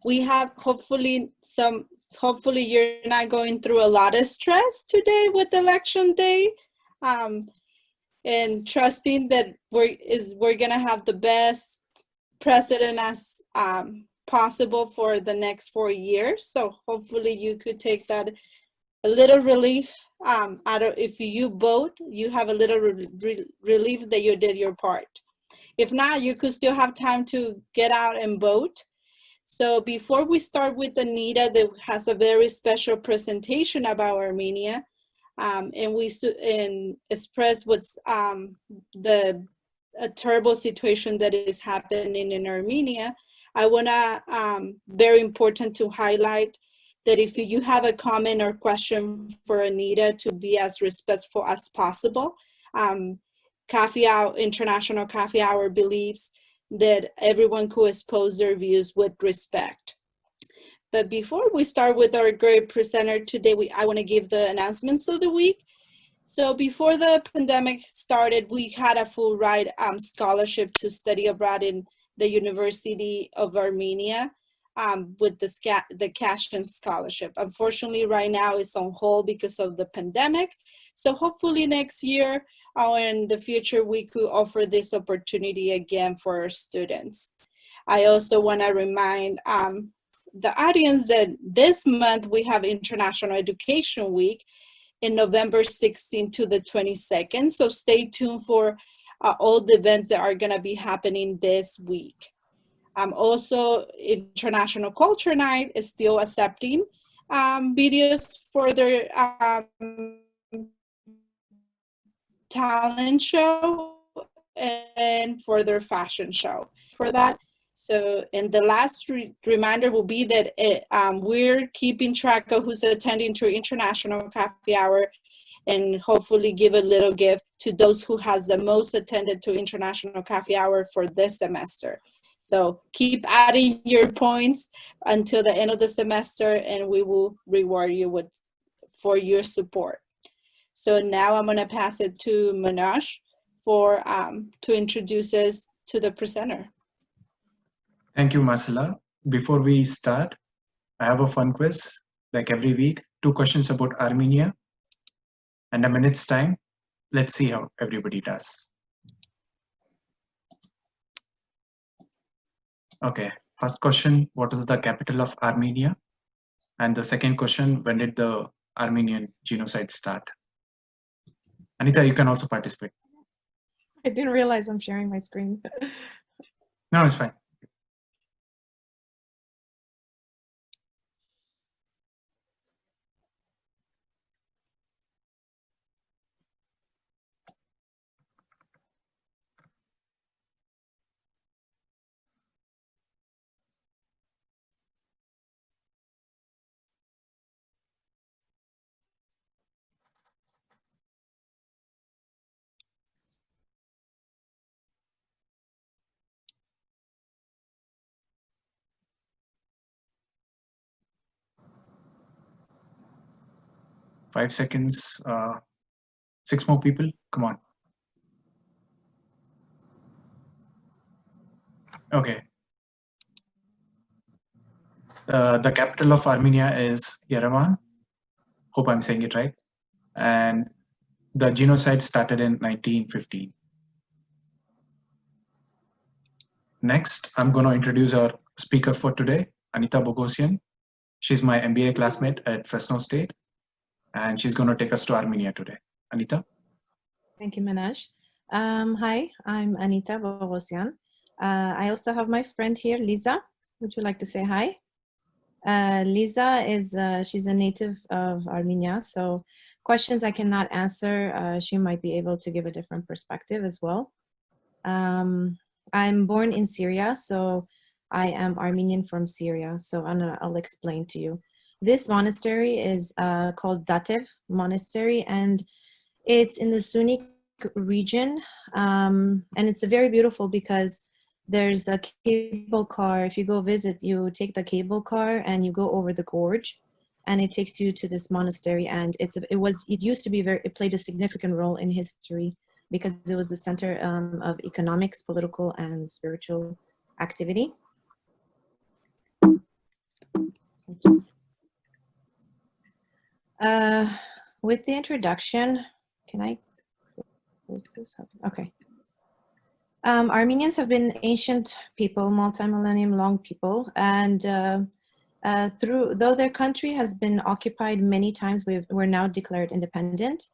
we have hopefully you're not going through a lot of stress today with election day, and trusting that we're gonna have the best president as possible for the next 4 years. So hopefully you could take that a little relief out of, if you vote, you have a little relief that you did your part. If not, you could still have time to get out and vote. So before we start with Anita, that has a very special presentation about Armenia, and we express what's the a terrible situation that is happening in Armenia. I wanna, very important to highlight that if you have a comment or question for Anita, to be as respectful as possible. International Coffee Hour believes that everyone could expose their views with respect. But before we start with our great presenter today, I want to give the announcements of the week. So before the pandemic started, we had a full ride scholarship to study abroad in the University of Armenia with the Cashin scholarship. Unfortunately, right now it's on hold because of the pandemic. So hopefully next year or in the future, we could offer this opportunity again for our students. I also want to remind the audience that this month we have International Education Week in November 16th to the 22nd. So stay tuned for all the events that are gonna be happening this week. Also, International Culture Night is still accepting videos for their talent show and for their fashion show for that. So, and the last reminder will be that we're keeping track of who's attending to International Coffee Hour, and hopefully give a little gift to those who has the most attended to International Coffee Hour for this semester. So keep adding your points until the end of the semester, and we will reward you for your support. So now I'm gonna pass it to Manoj to introduce us to the presenter. Thank you, Marcela. Before we start, I have a fun quiz, like every week, 2 questions about Armenia. And a minute's time, let's see how everybody does. Okay, first question, what is the capital of Armenia? And the second question, when did the Armenian genocide start? Anita, you can also participate. I didn't realize I'm sharing my screen. No, it's fine. 5 seconds, 6 more people, come on. Okay. The capital of Armenia is Yerevan. Hope I'm saying it right. And the genocide started in 1915. Next, I'm going to introduce our speaker for today, Anita Boghossian. She's my MBA classmate at Fresno State, and she's going to take us to Armenia today. Anita? Thank you, Manoj. Hi, I'm Anita Boghossian. I also have my friend here, Lisa. Would you like to say hi? Lisa is, she's a native of Armenia, so questions I cannot answer, she might be able to give a different perspective as well. I'm born in Syria, so I am Armenian from Syria, so I'll explain to you. This monastery is called Datev Monastery, and it's in the Sunni region, and it's very beautiful because there's a cable car. If you go visit, you take the cable car and you go over the gorge, and it takes you to this monastery. And it used to be it played a significant role in history because it was the center of economics, political, and spiritual activity. with the introduction, can I close this up? Okay. Armenians have been ancient people, multi-millennium long people, and though their country has been occupied many times, we're now declared independent,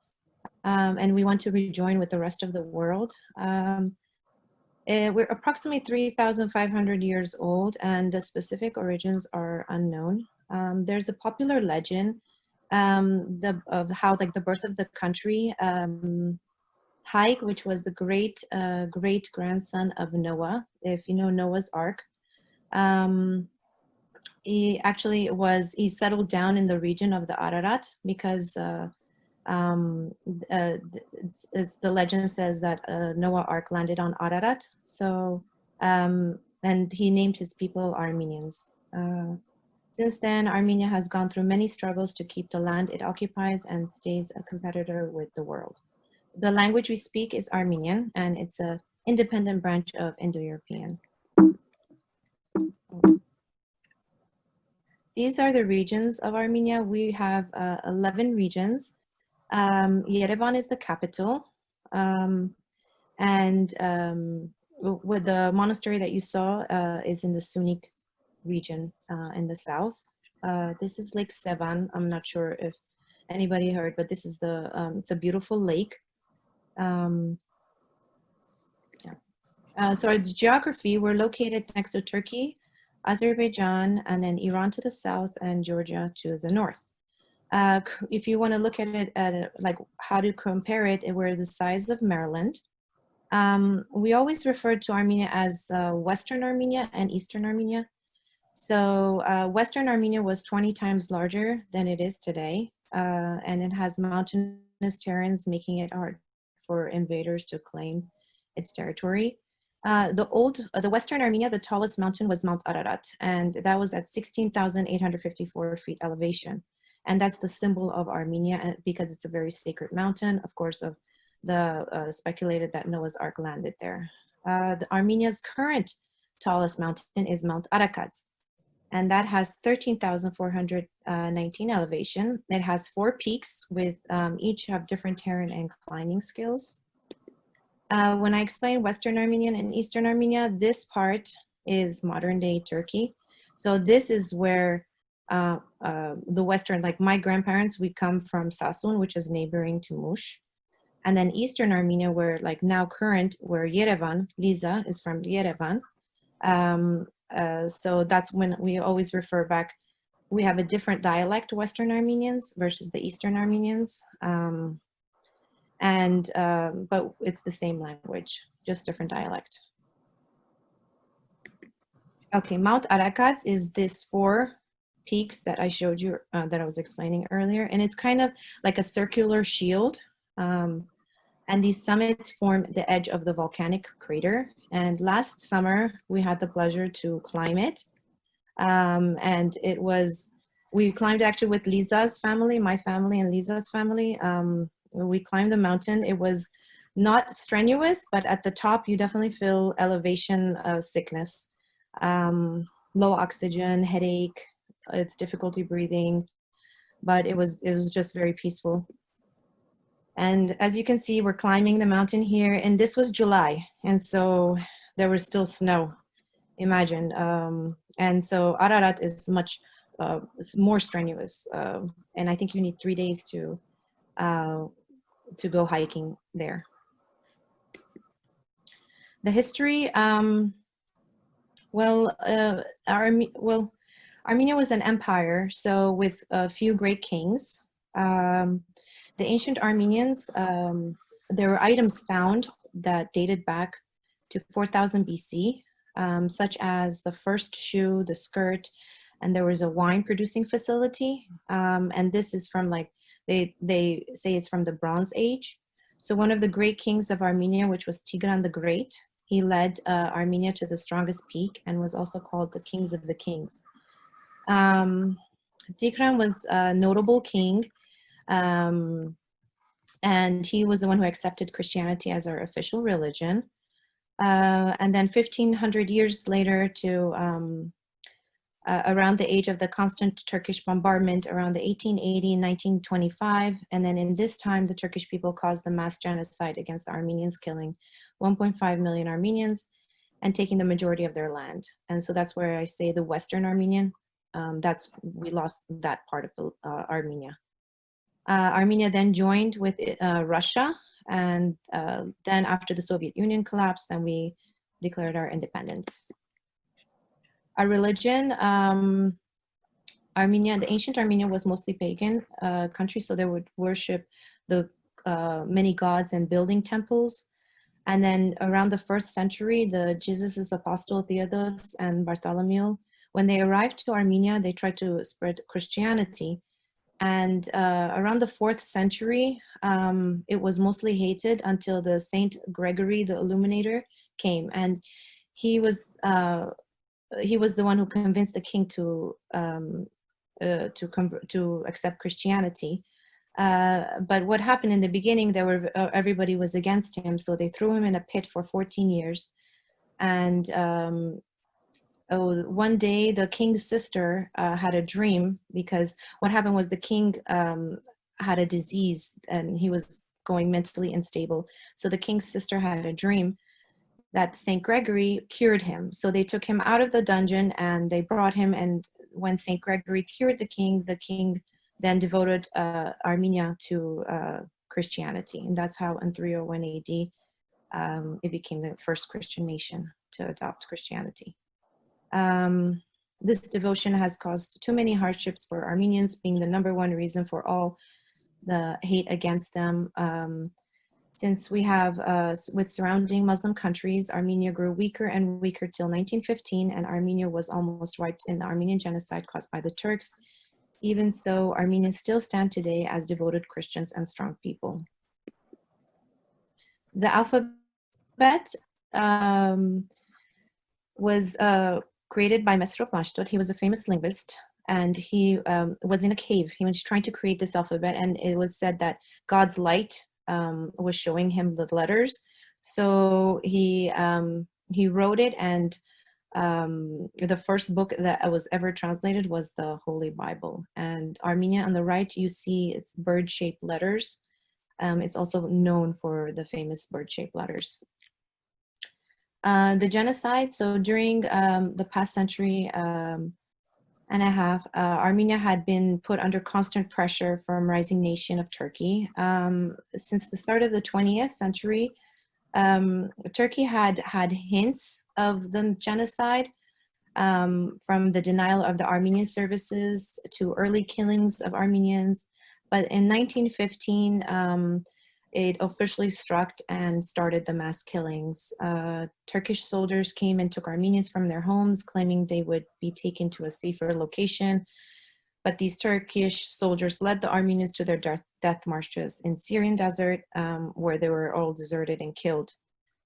and we want to rejoin with the rest of the world. We're approximately 3,500 years old, and the specific origins are unknown. There's a popular legend of how, like, the birth of the country. Haik, which was the great grandson of Noah, if you know Noah's Ark, he settled down in the region of the Ararat because the legend says that Noah Ark landed on Ararat. So, and he named his people Armenians. Since then, Armenia has gone through many struggles to keep the land it occupies and stays a competitor with the world. The language we speak is Armenian, and it's an independent branch of Indo-European. These are the regions of Armenia. We have 11 regions. Yerevan is the capital, and with the monastery that you saw is in the Sunnik region in the south. This is Lake Sevan. I'm not sure if anybody heard, but this is it's a beautiful lake. So our geography, we're located next to Turkey, Azerbaijan, and then Iran to the south, and Georgia to the north. If you want to look at it like how to compare it, we're the size of Maryland. We always refer to Armenia as Western Armenia and Eastern Armenia. So Western Armenia was 20 times larger than it is today, and it has mountainous terrains, making it hard for invaders to claim its territory. The Western Armenia, the tallest mountain was Mount Ararat, and that was at 16,854 feet elevation. And that's the symbol of Armenia because it's a very sacred mountain, of course, of the speculated that Noah's Ark landed there. Armenia's current tallest mountain is Mount Arakat, and that has 13,419 elevation. It has 4 peaks with each have different terrain and climbing skills. When I explain Western Armenian and Eastern Armenia, this part is modern day Turkey. So this is where the Western, like my grandparents, we come from Sasun, which is neighboring to Mush. And then Eastern Armenia, where like now current, where Yerevan, Liza is from Yerevan. So that's when we always refer back. We have a different dialect, Western Armenians versus the Eastern Armenians. But it's the same language, just different dialect. Okay, Mount Arakat is this 4 peaks that I showed you, that I was explaining earlier, and it's kind of like a circular shield. And these summits form the edge of the volcanic crater. And last summer, we had the pleasure to climb it. And we climbed actually with Liza's family, my family and Liza's family. We climbed the mountain. It was not strenuous, but at the top, you definitely feel elevation sickness. Low oxygen, headache, it's difficulty breathing, but it was just very peaceful. And as you can see, we're climbing the mountain here, and this was July, and so there was still snow, imagine. And so Ararat is much more strenuous, and I think you need 3 days to go hiking there. The history, Armenia was an empire, so with a few great kings. The ancient Armenians, there were items found that dated back to 4000 BC, such as the first shoe, the skirt, and there was a wine producing facility. And this is from like, they say it's from the Bronze Age. So one of the great kings of Armenia, which was Tigran the Great, he led Armenia to the strongest peak and was also called the Kings of the Kings. Tigran was a notable king, and he was the one who accepted Christianity as our official religion. And then 1500 years later around the age of the constant Turkish bombardment around the 1880 and 1925. And then in this time, the Turkish people caused the mass genocide against the Armenians, killing 1.5 million Armenians and taking the majority of their land. And so that's where I say the Western Armenian, we lost that part of Armenia. Armenia then joined with Russia, and then after the Soviet Union collapsed, then we declared our independence. Our religion, Armenia, the ancient Armenia was mostly pagan country, so they would worship the many gods and building temples. And then around the 1st century, the Jesus' apostle Theodos and Bartholomew, when they arrived to Armenia, they tried to spread Christianity. And around the 4th century, it was mostly hated until the Saint Gregory, the Illuminator, came. And he was the one who convinced the king to accept Christianity. But what happened in the beginning, everybody was against him, so they threw him in a pit for 14 years. And one day the king's sister had a dream, because what happened was the king had a disease and he was going mentally unstable. So the king's sister had a dream that Saint Gregory cured him. So they took him out of the dungeon and they brought him, and when Saint Gregory cured the king then devoted Armenia to Christianity. And that's how in 301 AD it became the first Christian nation to adopt Christianity. This devotion has caused too many hardships for Armenians, being the #1 reason for all the hate against them. Since we have, with surrounding Muslim countries, Armenia grew weaker and weaker till 1915, and Armenia was almost wiped in the Armenian genocide caused by the Turks. Even so, Armenians still stand today as devoted Christians and strong people. The alphabet was created by Mesrop Mashtot. He was a famous linguist, and he was in a cave. He was trying to create this alphabet, and it was said that God's light was showing him the letters. So he wrote it, and the first book that was ever translated was the Holy Bible. And Armenia on the right, you see its bird-shaped letters. It's also known for the famous bird-shaped letters. The genocide, so during the past century and a half, Armenia had been put under constant pressure from rising nation of Turkey. Since the start of the 20th century, Turkey had hints of the genocide, from the denial of the Armenian services to early killings of Armenians. But in 1915, it officially struck and started the mass killings. Turkish soldiers came and took Armenians from their homes, claiming they would be taken to a safer location. But these Turkish soldiers led the Armenians to their death marches in Syrian desert, where they were all deserted and killed.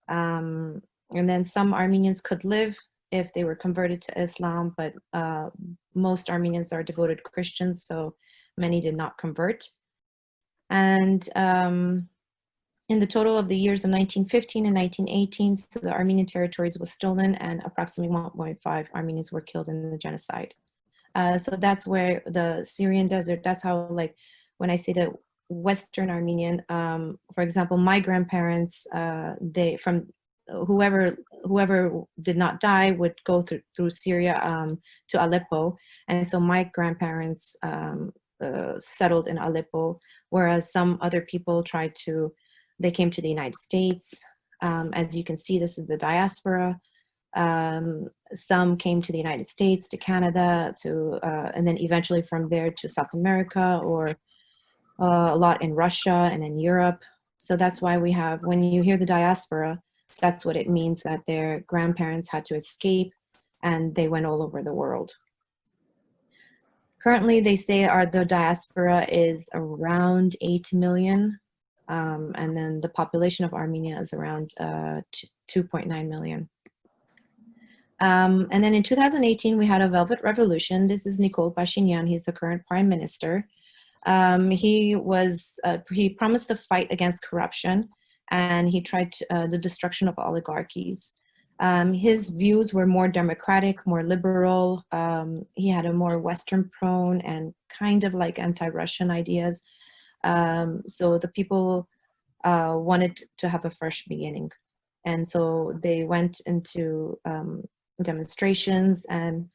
And then some Armenians could live if they were converted to Islam, but most Armenians are devoted Christians, so many did not convert. And in the total of the years of 1915 and 1918, so the Armenian territories was stolen, and approximately 1.5 Armenians were killed in the genocide. So that's where the Syrian desert, that's how, like, when I say the Western Armenian, for example, my grandparents, whoever did not die would go through Syria to Aleppo. And so my grandparents settled in Aleppo, whereas some other people they came to the United States. As you can see, this is the diaspora. Some came to the United States, to Canada, and then eventually from there to South America, or a lot in Russia and in Europe. So that's why we have, when you hear the diaspora, that's what it means, that their grandparents had to escape and they went all over the world. Currently, they say the diaspora is around 8 million. And then the population of Armenia is around 2.9 million. And then in 2018, we had a Velvet Revolution. This is Nikol Pashinyan. He's the current prime minister. He promised to fight against corruption, and he tried the destruction of oligarchies. His views were more democratic, more liberal. He had a more Western prone and kind of like anti-Russian ideas. So the people wanted to have a fresh beginning. And so they went into demonstrations, and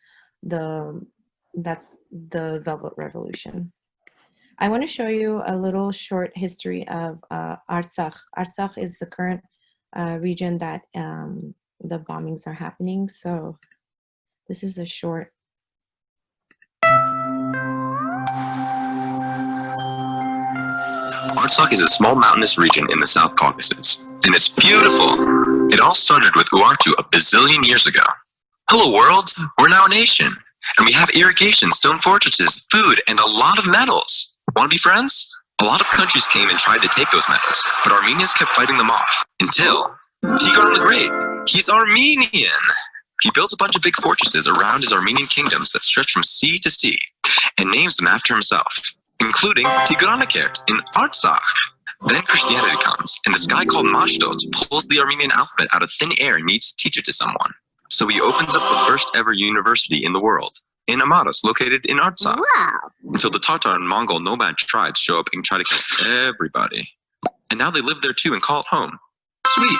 that's the Velvet Revolution. I want to show you a little short history of Artsakh. Artsakh is the current region that the bombings are happening. So this is a short. Artsakh is a small mountainous region in the South Caucasus, and it's beautiful. It all started with Urartu a bazillion years ago. Hello world, we're now a nation, and we have irrigation, stone fortresses, food, and a lot of metals. Want to be friends? A lot of countries came and tried to take those metals, but Armenians kept fighting them off, until Tigran the Great. He's Armenian! He built a bunch of big fortresses around his Armenian kingdoms that stretch from sea to sea, and names them after himself, including Tigranakert in Artsakh. Then Christianity comes, and this guy called Mashtos pulls the Armenian alphabet out of thin air and needs to teach it to someone. So he opens up the first ever university in the world, in Amaras, located in Artsakh. Wow. Until the Tatar and Mongol nomad tribes show up and try to kill everybody. And now they live there too and call it home. Sweet.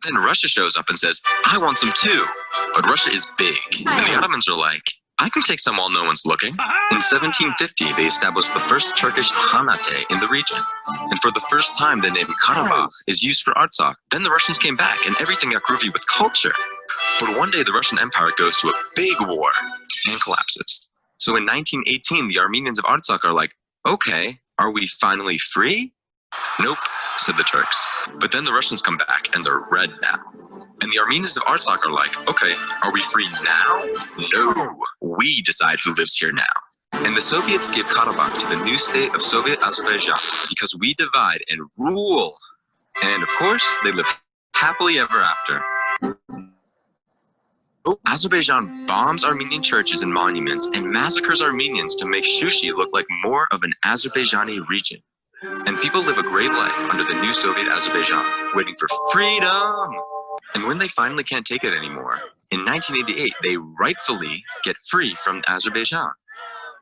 Then Russia shows up and says, I want some too. But Russia is big, and the Ottomans are like, I can take some while no one's looking. In 1750, they established the first Turkish Hanate in the region. And for the first time, the name Karabakh is used for Artsakh. Then the Russians came back, and everything got groovy with culture. But one day, the Russian Empire goes to a big war and collapses. So in 1918, the Armenians of Artsakh are like, okay, are we finally free? Nope, said the Turks. But then the Russians come back, and they're red now. And the Armenians of Artsakh are like, okay, are we free now? No, we decide who lives here now. And the Soviets gave Karabakh to the new state of Soviet Azerbaijan because we divide and rule. And of course, they live happily ever after. Azerbaijan bombs Armenian churches and monuments and massacres Armenians to make Shushi look like more of an Azerbaijani region. And people live a great life under the new Soviet Azerbaijan, waiting for freedom. And when they finally can't take it anymore, in 1988, they rightfully get free from Azerbaijan,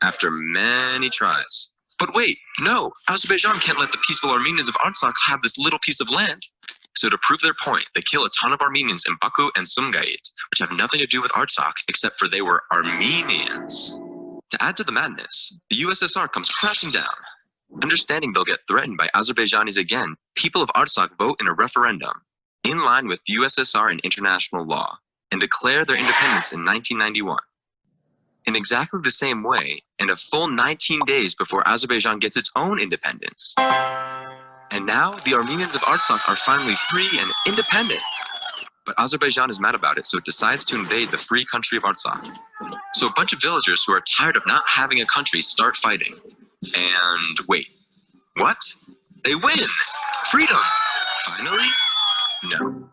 after many tries. But wait, no, Azerbaijan can't let the peaceful Armenians of Artsakh have this little piece of land. So to prove their point, they kill a ton of Armenians in Baku and Sumgait, which have nothing to do with Artsakh, except for they were Armenians. To add to the madness, the USSR comes crashing down. Understanding they'll get threatened by Azerbaijanis again, people of Artsakh vote in a referendum, in line with USSR and international law, and declare their independence in 1991. In exactly the same way, and a full 19 days before Azerbaijan gets its own independence. And now, the Armenians of Artsakh are finally free and independent. But Azerbaijan is mad about it, so it decides to invade the free country of Artsakh. So a bunch of villagers who are tired of not having a country start fighting. And wait, what? They win! Freedom! Finally? No.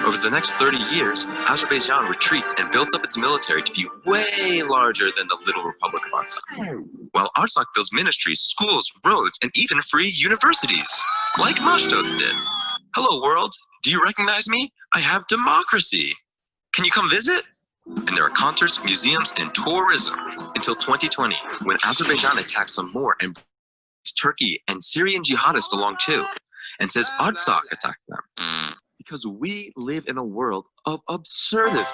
Over the next 30 years, Azerbaijan retreats and builds up its military to be way larger than the little Republic of Artsakh. While Artsakh builds ministries, schools, roads, and even free universities, like Mashtos did. Hello world, do you recognize me? I have democracy. Can you come visit? And there are concerts, museums, and tourism until 2020, when Azerbaijan attacks some more and brings Turkey and Syrian jihadists along too, and says Artsakh attacked them. Because we live in a world of absurdism.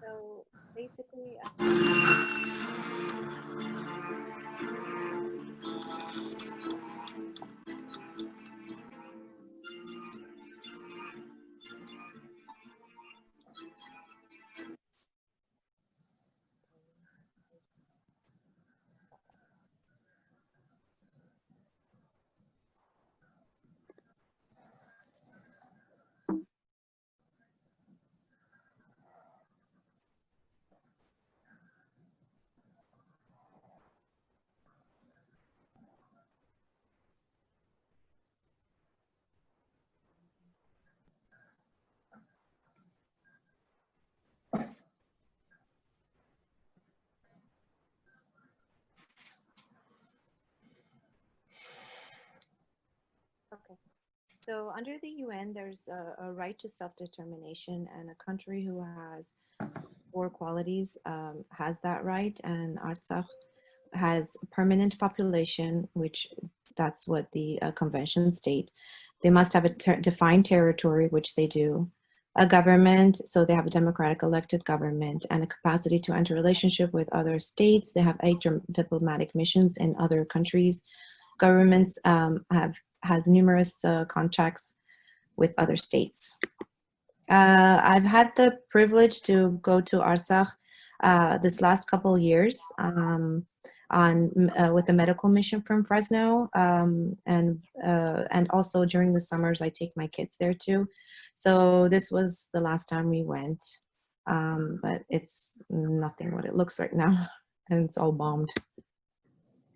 So basically, Okay. So under the UN, there's a right to self-determination, and a country who has four qualities has that right. And Artsakh has a permanent population, which that's what the convention state. They must have a defined territory, which they do. A government, so they have a democratic elected government, and a capacity to enter relationship with other states. They have 8 diplomatic missions in other countries. Governments has numerous contracts with other states. I've had the privilege to go to Artsakh this last couple years with a medical mission from Fresno, and also during the summers I take my kids there too. So this was the last time we went, but it's nothing what it looks right now, and it's all bombed.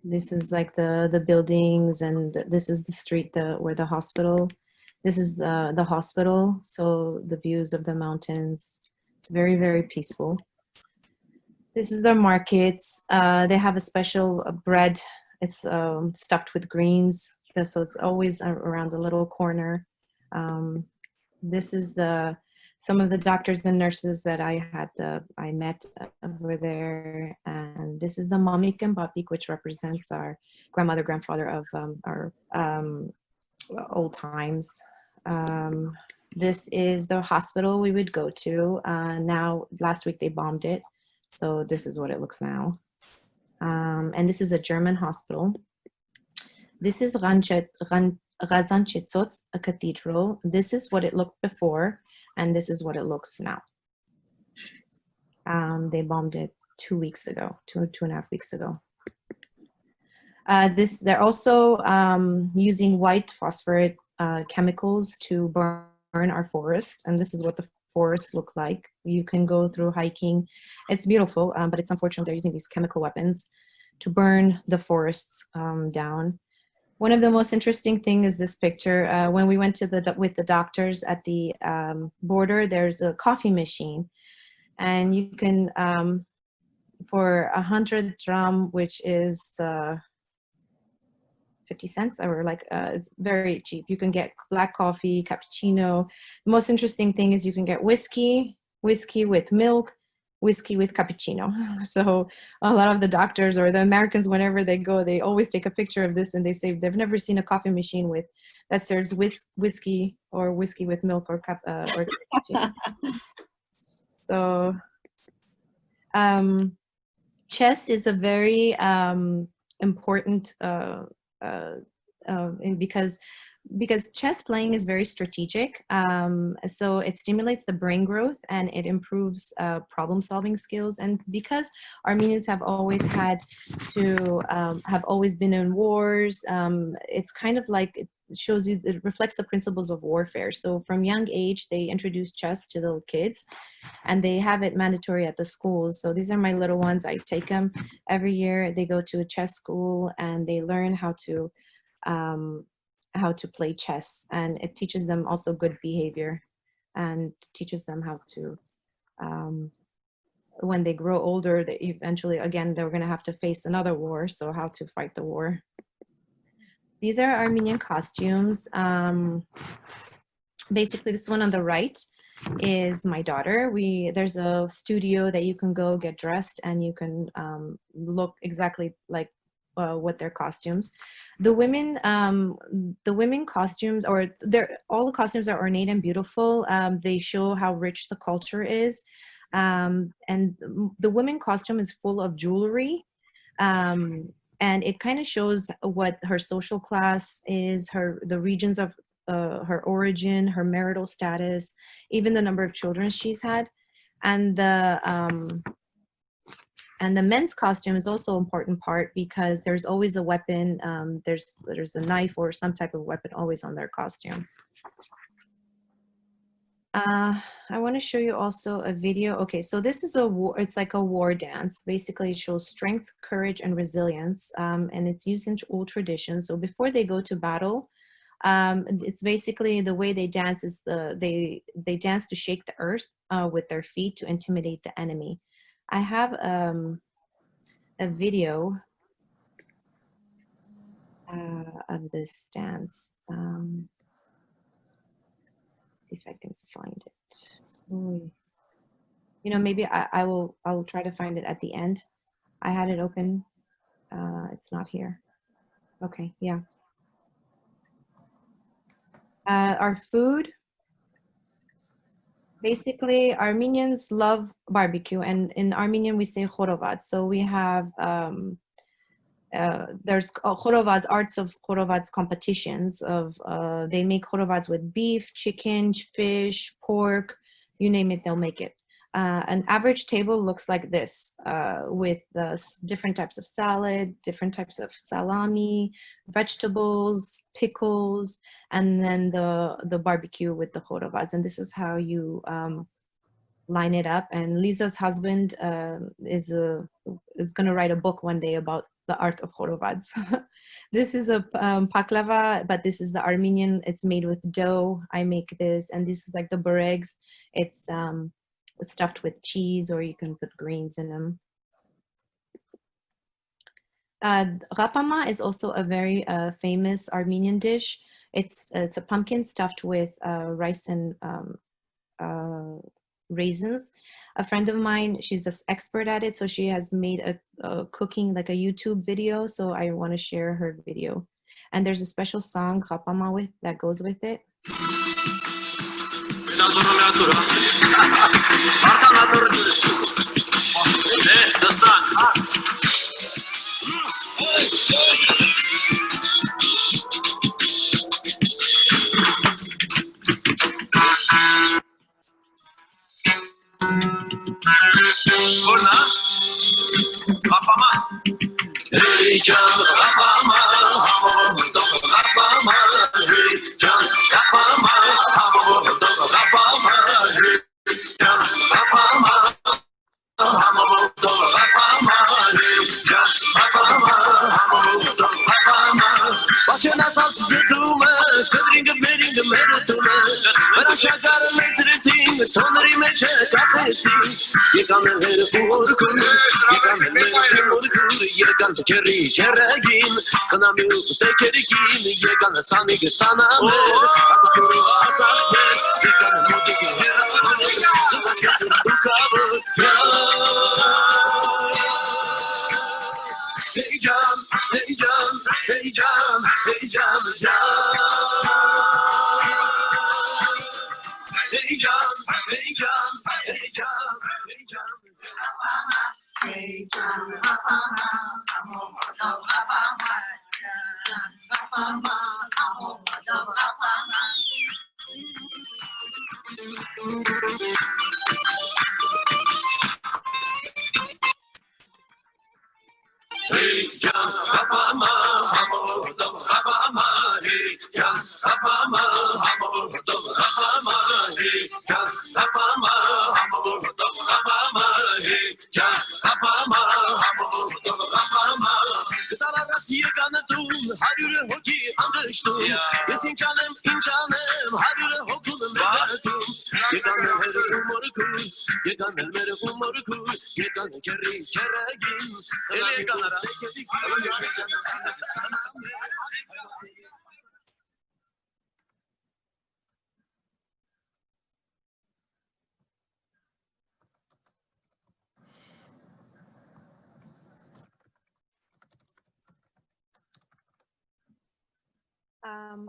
This is like the buildings, and this is the street where the hospital. This is the hospital, so the views of the mountains. It's very, very peaceful. This is their markets. They have a special bread. It's stuffed with greens, so it's always around a little corner. This is some of the doctors and nurses that I met over there, and this is the Mamik and Bapik, which represents our grandmother, grandfather of our old times. This is the hospital we would go to. Now, last week they bombed it, so this is what it looks now. And this is a German hospital. This is Razanchitsots, a cathedral. This is what it looked before, and this is what it looks now. They bombed it 2 weeks ago, 2.5 weeks ago. They're also using white phosphorate chemicals to burn our forests, and this is what the forests look like. You can go through hiking. It's beautiful, but it's unfortunate they're using these chemical weapons to burn the forests down. One of the most interesting thing is this picture. When we went with the doctors at the border, there's a coffee machine, and you can, for 100 dram, which is 50 cents, or like it's very cheap. You can get black coffee, cappuccino. The most interesting thing is you can get whiskey with milk, whiskey with cappuccino. So a lot of the doctors or the Americans, whenever they go, they always take a picture of this, and they say they've never seen a coffee machine that serves whiskey or whiskey with milk or cappuccino. So chess is a very important because chess playing is very strategic. So it stimulates the brain growth, and it improves problem solving skills. And because Armenians have always been in wars, it's kind of like it reflects the principles of warfare. So from young age, they introduce chess to the kids, and they have it mandatory at the schools. So these are my little ones. I take them every year. They go to a chess school, and they learn how to play chess, and it teaches them also good behavior, and teaches them how to, when they grow older, they eventually, again, they're going to have to face another war, so how to fight the war. These are Armenian costumes. Basically, this one on the right is my daughter. There's a studio that you can go get dressed, and you can look exactly like what their costumes. The women costumes, all the costumes are ornate and beautiful. They show how rich the culture is, and the women costume is full of jewelry, and it kind of shows what her social class is, the regions of her origin, her marital status, even the number of children she's had. And the men's costume is also an important part, because there's always a weapon. There's a knife or some type of weapon always on their costume. I want to show you also a video. Okay, so this is it's like a war dance. Basically, it shows strength, courage, and resilience, and it's used in all traditions. So before they go to battle, it's basically the way they dance is they dance to shake the earth with their feet to intimidate the enemy. I have a video. of this dance. See if I can find it. Ooh. You know, maybe I will try to find it at the end. I had it open. It's not here. Okay, yeah. Our food. Basically, Armenians love barbecue, and in Armenian we say khorovat. So we have there's khorovats, arts of khorovats competitions of they make khorovats with beef, chicken, fish, pork, you name it, they'll make it. An average table looks like this, with different types of salad, different types of salami, vegetables, pickles, and then the barbecue with the khorovats. And this is how you line it up. And Lisa's husband is going to write a book one day about the art of khorovats. This is a paklava, but this is the Armenian. It's made with dough. I make this, and this is like the beregs. It's stuffed with cheese, or you can put greens in them. Rapama is also a very famous Armenian dish. It's a pumpkin stuffed with rice and raisins. A friend of mine, she's an expert at it, so she has made a cooking, like a YouTube video, so I want to share her video. And there's a special song, Rapama, that goes with it.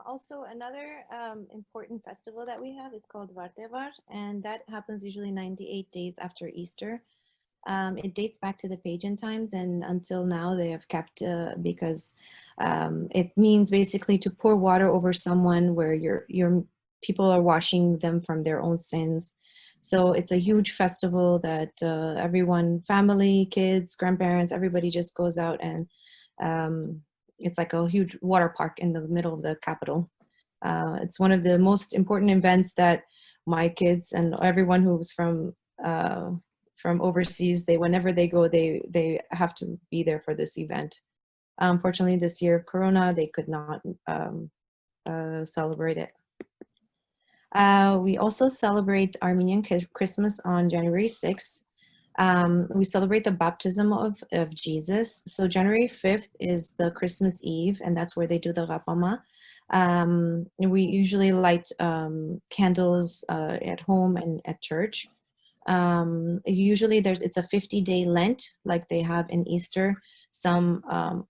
Also, another important festival that we have is called Vartevar, and that happens usually 98 days after Easter. It dates back to the pagan times, and until now they have kept, because it means basically to pour water over someone where your people are washing them from their own sins. So it's a huge festival that everyone, family, kids, grandparents, everybody just goes out, and it's like a huge water park in the middle of the capital. It's one of the most important events that my kids and everyone who's from overseas, whenever they go, they have to be there for this event. Unfortunately, this year of Corona, they could not celebrate it. We also celebrate Armenian Christmas on January 6th. We celebrate the baptism of Jesus. So January 5th is the Christmas Eve, and that's where they do the Rapama. We usually light candles at home and at church. Usually it's a 50-day Lent, like they have in Easter. Some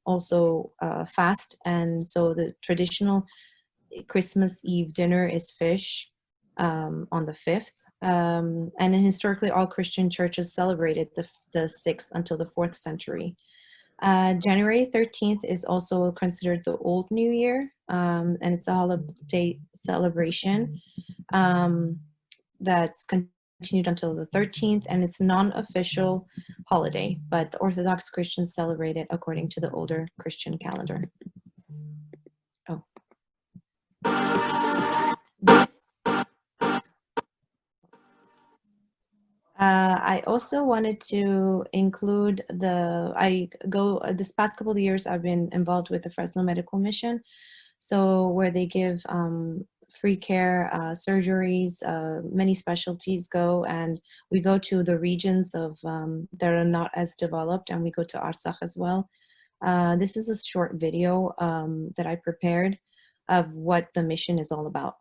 also fast, and so the traditional Christmas Eve dinner is fish on the 5th. And historically, all Christian churches celebrated the 6th until the 4th century. January 13th is also considered the Old New Year, and it's a holiday celebration that's continued until the 13th, and it's non-official holiday, but the Orthodox Christians celebrate it according to the older Christian calendar. Oh. I also wanted to include this past couple of years, I've been involved with the Fresno Medical Mission, so where they give free care, surgeries, many specialties go, and we go to the regions of that are not as developed, and we go to Artsakh as well. This is a short video that I prepared of what the mission is all about.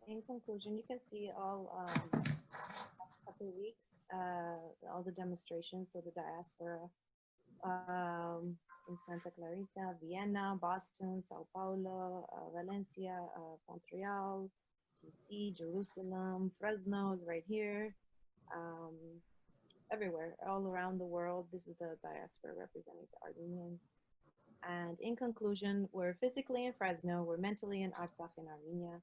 In conclusion, you can see all couple of weeks, all the demonstrations, so the diaspora in Santa Clarita, Vienna, Boston, Sao Paulo, Valencia, Montreal, DC, Jerusalem, Fresno is right here. Everywhere, all around the world. This is the diaspora representing the Armenian. And in conclusion, we're physically in Fresno, we're mentally in Artsakh in Armenia,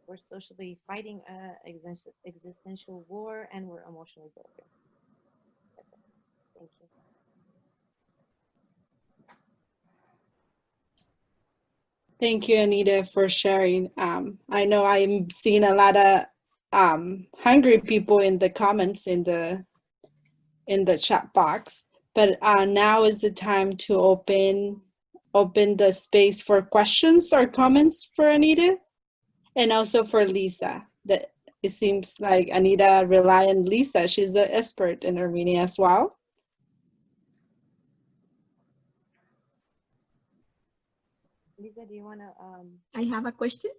we're socially fighting an existential war, and we're emotionally broken. That's it. Thank you. Thank you, Anita, for sharing. I know I'm seeing a lot of hungry people in the comments in the chat box, but now is the time to open the space for questions or comments for Anita, and also for Lisa. That it seems like Anita rely on Lisa. She's an expert in Armenia as well. Lisa, do you want to? I have a question.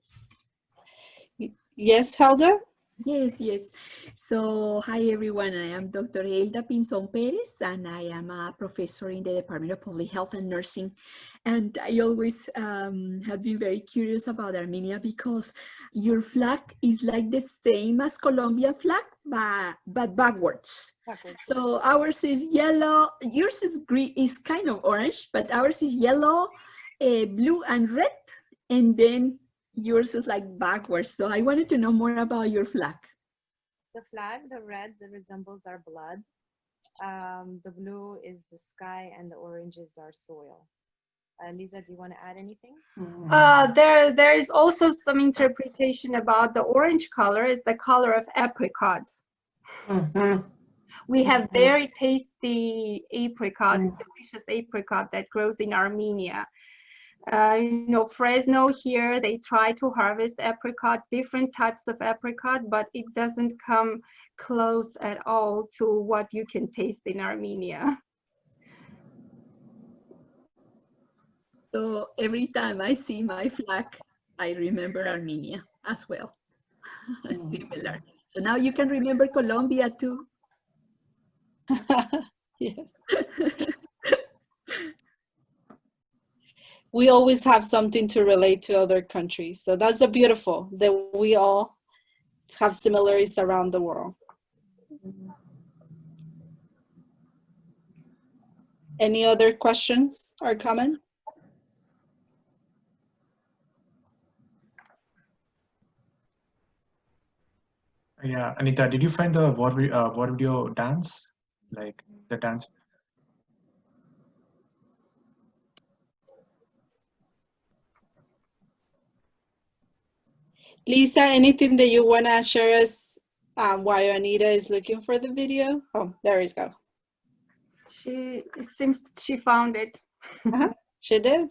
Yes, Helga? Yes. So, hi everyone. I am Dr. Hilda Pinzon Perez, and I am a professor in the Department of Public Health and Nursing. And I always have been very curious about Armenia because your flag is like the same as Colombia flag, but backwards. So ours is yellow. Yours is green, is kind of orange, but ours is yellow, blue, and red, and then yours is like backwards. So I wanted to know more about your flag. The flag, the red, that resembles our blood. The blue is the sky, and the orange is our soil. Lisa, do you want to add anything? There is also some interpretation about the orange color is the color of apricots. We have very tasty apricot, delicious apricot that grows in Armenia. You know, Fresno here, they try to harvest apricot, different types of apricot, but it doesn't come close at all to what you can taste in Armenia. So every time I see my flag, I remember Armenia as well. Similar. So now you can remember Colombia too. Yes. We always have something to relate to other countries. So that's a beautiful that we all have similarities around the world. Any other questions or comments? Yeah, Anita, did you find the war video dance? Like the dance? Lisa, anything that you want to share us while Anita is looking for the video? Oh, there we go. It seems she found it. She did.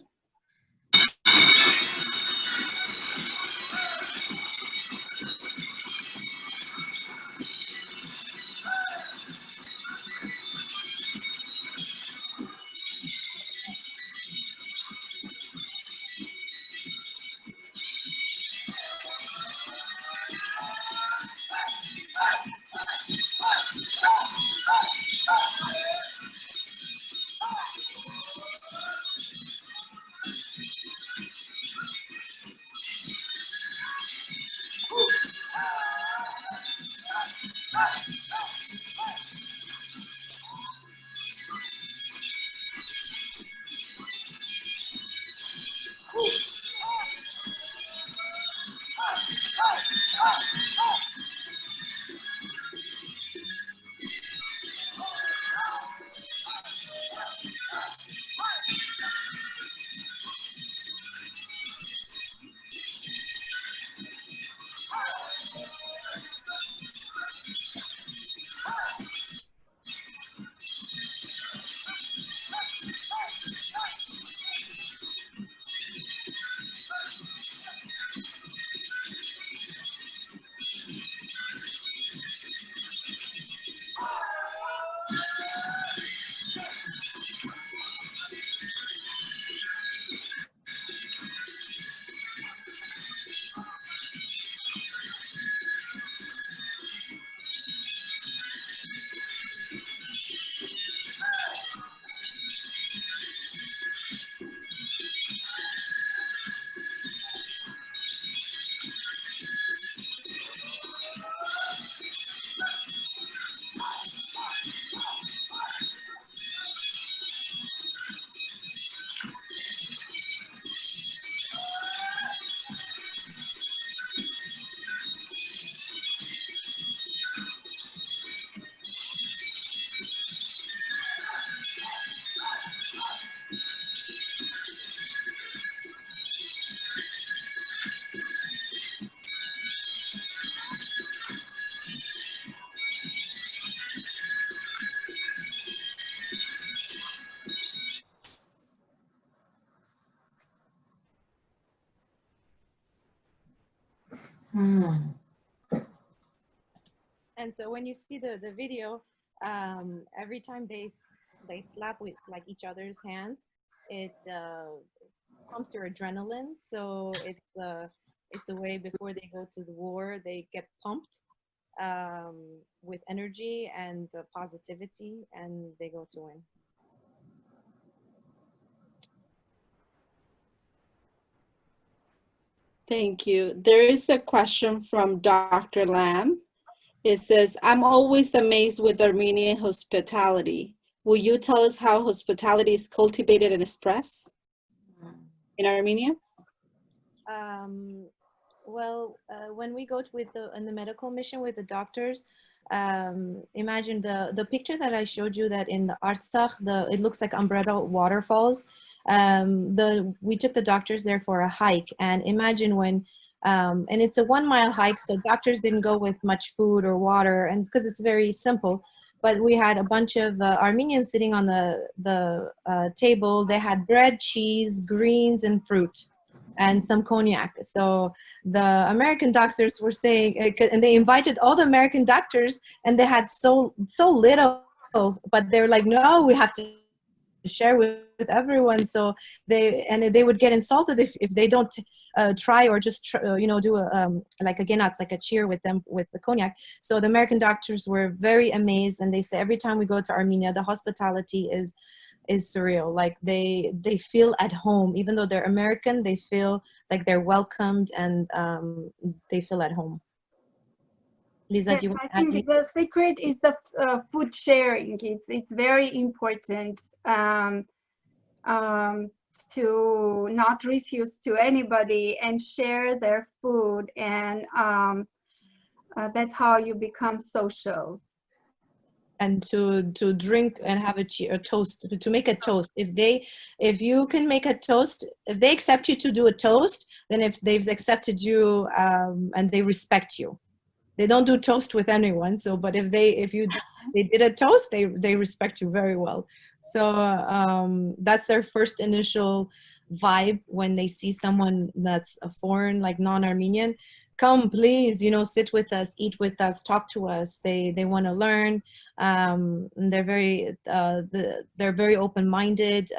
And so when you see the video, every time they slap with like each other's hands, it pumps your adrenaline. So it's a way before they go to the war, they get pumped with energy and positivity, and they go to win. Thank you. There is a question from Dr. Lamb. It says, I'm always amazed with Armenian hospitality. Will you tell us how hospitality is cultivated and expressed in Armenia? Well, when we go in the medical mission with the doctors, imagine the picture that I showed you, that in the Artsakh, it looks like umbrella waterfalls. We took the doctors there for a hike, and imagine when, and it's a 1 mile hike, so doctors didn't go with much food or water, and because it's very simple. But we had a bunch of Armenians sitting on the table. They had bread, cheese, greens, and fruit, and some cognac. So the American doctors were saying, and they invited all the American doctors, and they had so little, but they're like, no, we have to share with everyone. So they would get insulted if they don't try, or just do a like again, it's like a cheer with them with the cognac. So the American doctors were very amazed, and they say every time we go to Armenia, the hospitality is surreal. Like they feel at home, even though they're American, they feel like they're welcomed, and they feel at home. Lisa, Yes, do you want I to add think the secret is the food sharing. It's very important to not refuse to anybody and share their food, and that's how you become social. And to drink and have a toast, to make a toast. If you can make a toast, if they accept you to do a toast, then if they've accepted you and they respect you. They don't do toast with anyone. So, but if they did a toast, they respect you very well. So that's their first initial vibe when they see someone that's a foreign, like non-Armenian. Come, please, sit with us, eat with us, talk to us. They want to learn. And they're very open-minded,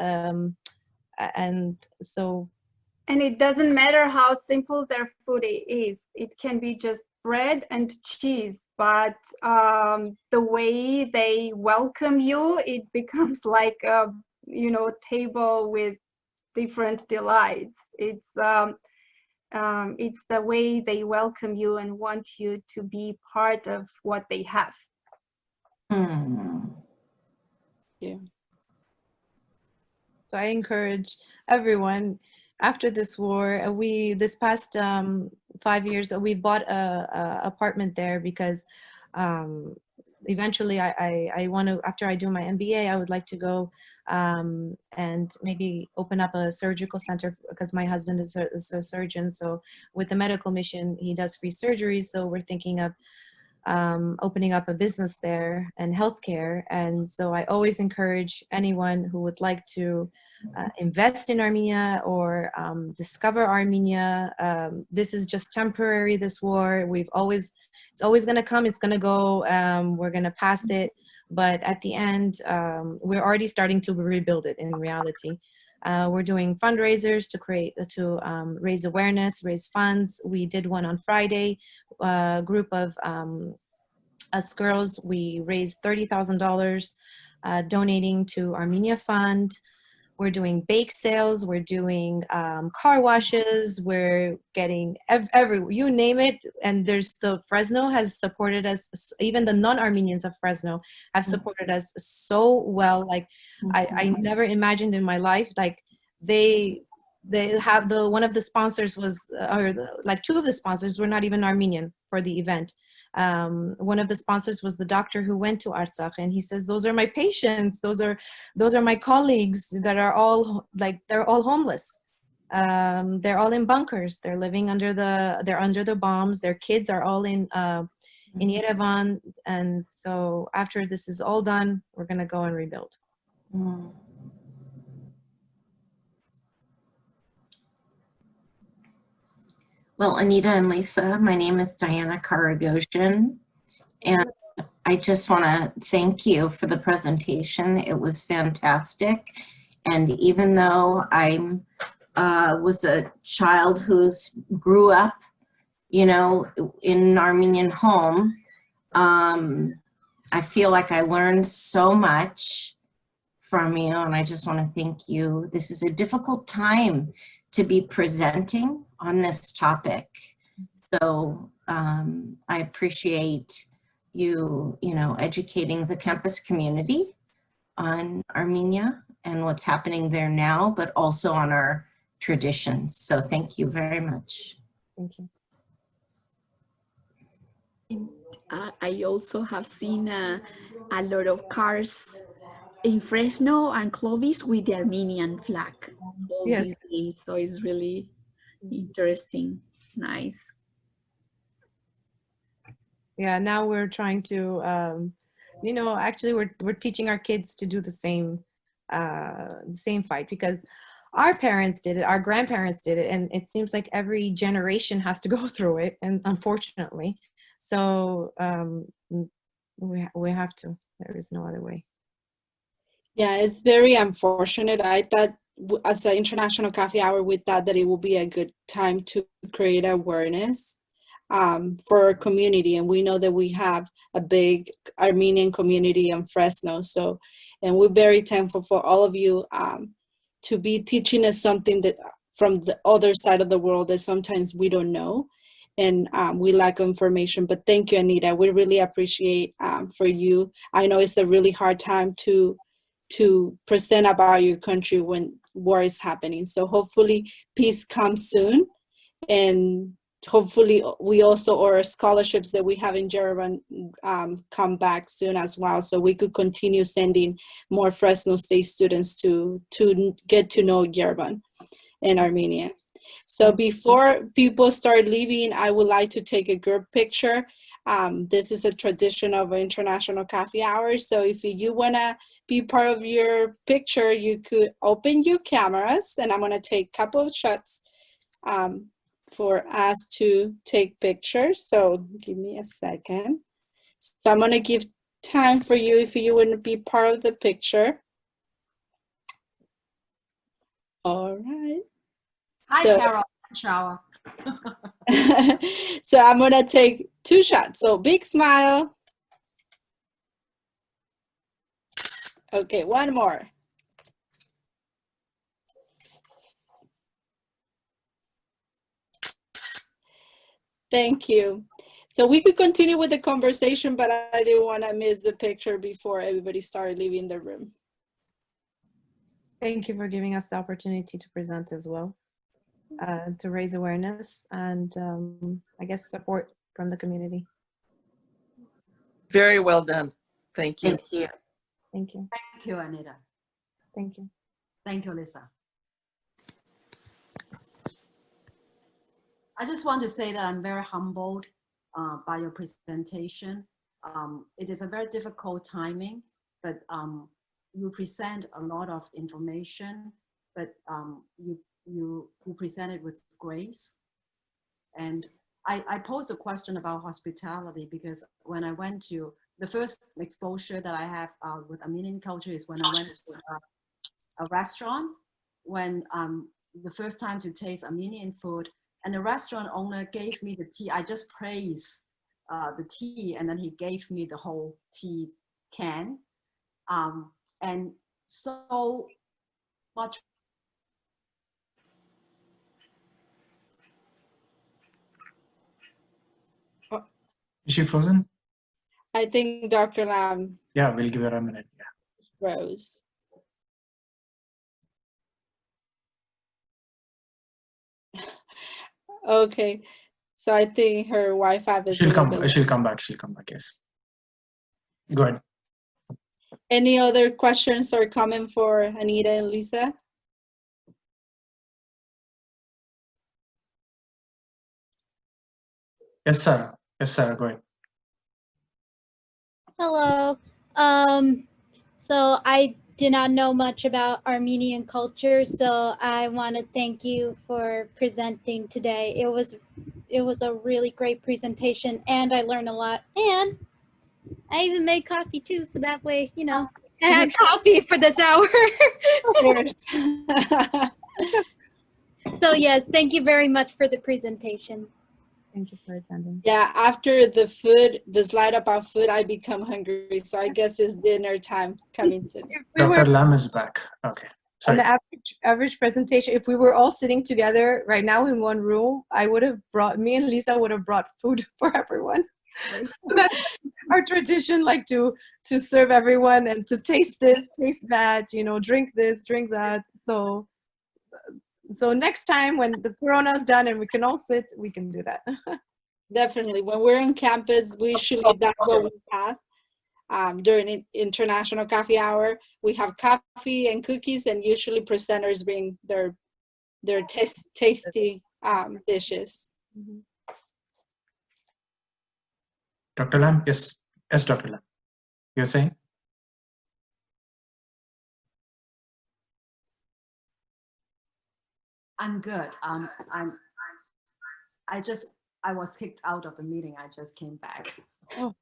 and so. And it doesn't matter how simple their food is. It can be just bread and cheese, but the way they welcome you, it becomes like a table with different delights. It's the way they welcome you and want you to be part of what they have. Yeah. So I encourage everyone, after this war, this past 5 years, we bought a apartment there because eventually I want to, after I do my MBA, I would like to go and maybe open up a surgical center, because my husband is a surgeon. So with the medical mission, he does free surgeries. So we're thinking of opening up a business there and healthcare. And so I always encourage anyone who would like to invest in Armenia or discover Armenia. This is just temporary, this war. It's always going to come, it's going to go, we're going to pass it. But at the end, we're already starting to rebuild it in reality. We're doing fundraisers to raise awareness, raise funds. We did one on Friday. A group of us girls, we raised $30,000 donating to Armenia Fund. We're doing bake sales. We're doing car washes. We're getting you name it. And Fresno has supported us. Even the non-Armenians of Fresno have supported us so well. Like I never imagined in my life, like they have one of the sponsors was, like two of the sponsors were not even Armenian for the event. One of the sponsors was the doctor who went to Artsakh, and he says, those are my patients. Those are my colleagues that are all they're all homeless. They're all in bunkers. They're living under the bombs. Their kids are all in Yerevan. And so after this is all done, we're going to go and rebuild. Well, Anita and Lisa, my name is Diana Karagosian, and I just want to thank you for the presentation. It was fantastic. And even though I was a child who's grew up, you know, in an Armenian home, I feel like I learned so much from you, and I just want to thank you. This is a difficult time to be presenting on this topic. So I appreciate you, educating the campus community on Armenia and what's happening there now, but also on our traditions. So thank you very much. Thank you. I also have seen a lot of cars in Fresno and Clovis with the Armenian flag. All Yes. these days, so it's really interesting, nice. Yeah, now we're trying to, actually we're teaching our kids to do the same fight, because our parents did it, our grandparents did it, and it seems like every generation has to go through it, and unfortunately, so we have to. There is no other way. Yeah, it's very unfortunate. I thought as an International Coffee Hour, we thought that it would be a good time to create awareness for our community. And we know that we have a big Armenian community in Fresno. So, and we're very thankful for all of you to be teaching us something that from the other side of the world that sometimes we don't know. And we lack information. But thank you, Anita. We really appreciate for you. I know it's a really hard time to present about your country when war is happening. So hopefully peace comes soon, and hopefully we also, our scholarships that we have in Yerevan come back soon as well, so we could continue sending more Fresno State students to get to know Yerevan and Armenia. So before people start leaving, I would like to take a group picture. This is a tradition of International Coffee Hour. So if you want to be part of your picture, you could open your cameras, and I'm going to take a couple of shots for us to take pictures. So give me a second. So I'm going to give time for you if you want to be part of the picture. All right. Hi, So, Carol. Shower. so I'm going to take 2 shots. So big smile. Okay, one more. Thank you. So we could continue with the conversation, but I didn't want to miss the picture before everybody started leaving the room. Thank you for giving us the opportunity to present as well, to raise awareness and I guess support from the community. Very well done. Thank you. Thank you. Thank you. Thank you, Anita. Thank you. Thank you, Lisa. I just want to say that I'm very humbled by your presentation. It is a very difficult timing, but you present a lot of information, but you present it with grace. And I posed a question about hospitality, because when I went to, the first exposure that I have with Armenian culture is when I went to a restaurant, when the first time to taste Armenian food, and the restaurant owner gave me the tea. I just praised the tea, and then he gave me the whole tea can. And so much. Is she frozen? I think Dr. Lam Yeah, we'll give her a minute. Yeah. froze. Okay, so I think her Wi-Fi is She'll a little come. bit. She'll come back. She'll come back. Yes. Go ahead. Any other questions or comment for Anita and Lisa? Yes, sir. Yes, sir. Go ahead. Hello. So I do not know much about Armenian culture, so I want to thank you for presenting today. It was a really great presentation, and I learned a lot. And I even made coffee too, so that way, you know, I had coffee for this hour. Of course. So yes, thank you very much for the presentation. Thank you for attending. Yeah, after the food, the slide about food, I become hungry. So I guess it's dinner time coming soon. Dr. Lam is back. Okay. On Sorry. the average presentation, if we were all sitting together right now in one room, I would have brought, me and Lisa would have brought food for everyone. That's our tradition, like to serve everyone and to taste this, taste that, you know, drink this, drink that. So next time when the corona is done and we can all sit, we can do that. Definitely. When we're on campus, that's what we have. During International Coffee Hour, we have coffee and cookies, and usually presenters bring their tasty dishes. Mm-hmm. Dr. Lam, yes, Dr. Lam, you're saying? I'm good. I was kicked out of the meeting. I just came back. Oh.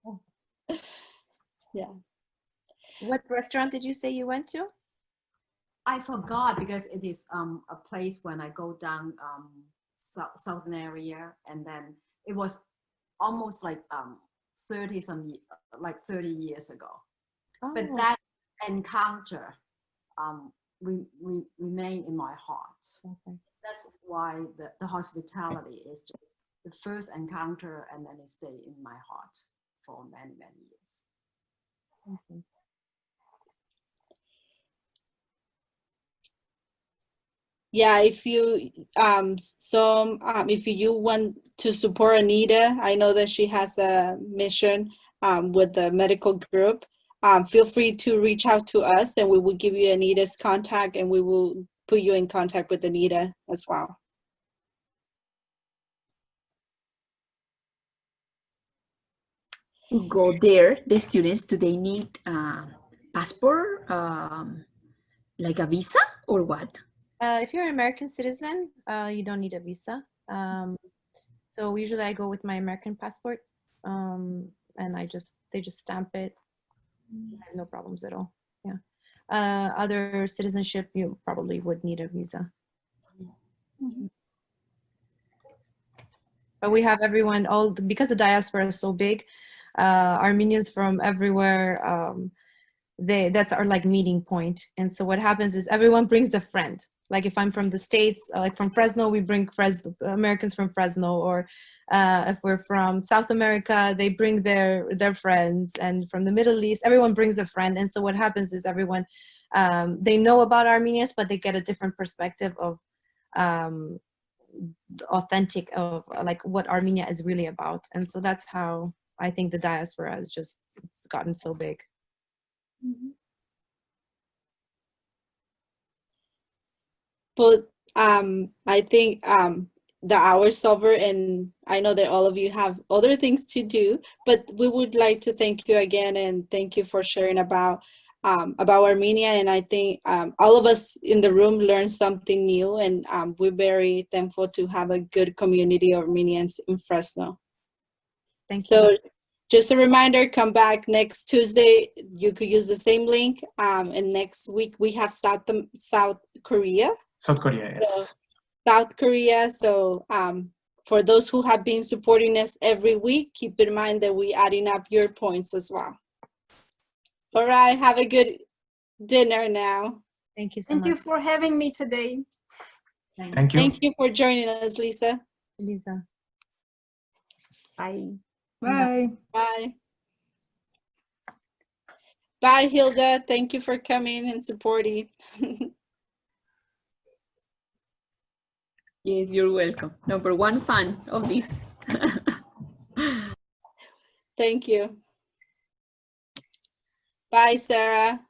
Yeah. What restaurant did you say you went to? I forgot because it is a place when I go down southern area, and then it was almost like 30 years ago. Oh. But that encounter remain in my heart. Okay. That's why the hospitality is just the first encounter, and then it stay in my heart for many years. Okay. Yeah, if you if you want to support Anita, I know that she has a mission with the medical group. Feel free to reach out to us, and we will give you Anita's contact, and we will put you in contact with Anita as well. To go there, the students, do they need passport, like a visa, or what? If you're an American citizen, you don't need a visa. So usually I go with my American passport, and they just stamp it. I have no problems at all. Yeah. Other citizenship, you probably would need a visa. Mm-hmm. But we have everyone, because the diaspora is so big, Armenians from everywhere, that's our like meeting point. And so what happens is everyone brings a friend. Like if I'm from the States, like from Fresno, we bring Americans from Fresno, or if we're from South America, they bring their friends, and from the Middle East, everyone brings a friend. And so what happens is everyone, they know about Armenians, but they get a different perspective of authentic of like what Armenia is really about. And so that's how I think the diaspora has it's gotten so big. Mm-hmm. But I think the hour's over, and I know that all of you have other things to do, but we would like to thank you again, and thank you for sharing about Armenia. And I think all of us in the room learned something new, and we're very thankful to have a good community of Armenians in Fresno. Thank you. So just a reminder, come back next Tuesday. You could use the same link. And next week we have South Korea. South Korea, yes. So, South Korea. So for those who have been supporting us every week, keep in mind that we're adding up your points as well. All right, have a good dinner now. Thank you so much. Thank you for having me today. Thank you. Thank you for joining us, Lisa. Lisa. Bye. Bye. Bye. Bye, Hilda. Thank you for coming and supporting. Yes, you're welcome. Number one fan of this. Thank you. Bye, Sarah.